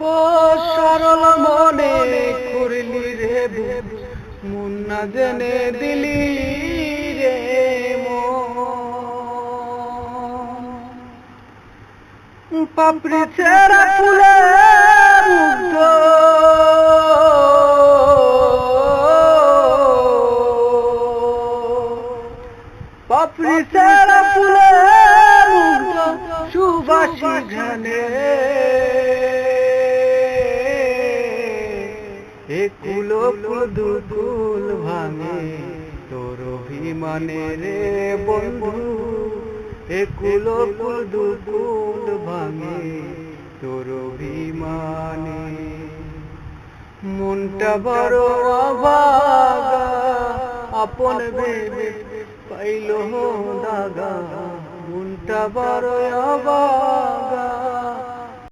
ও সরল মনে করলি রে মন না জেনে দিলি রে পাপড়ি ছেঁড়া ফুলের মুগ্ধ পাপড়ি ছেঁড়া ফুলের মুগ্ধ সুবাসী ঘ্রাণে একুল কুল দুকুল ভাঙে তোর অভিমানে রে বন্ধু একুল কুল দুকুল ভাঙে তোর অভিমানে মনটা বড় অভাগা আপন ভেবে পাইল দাগা মনটা বড় অভাগা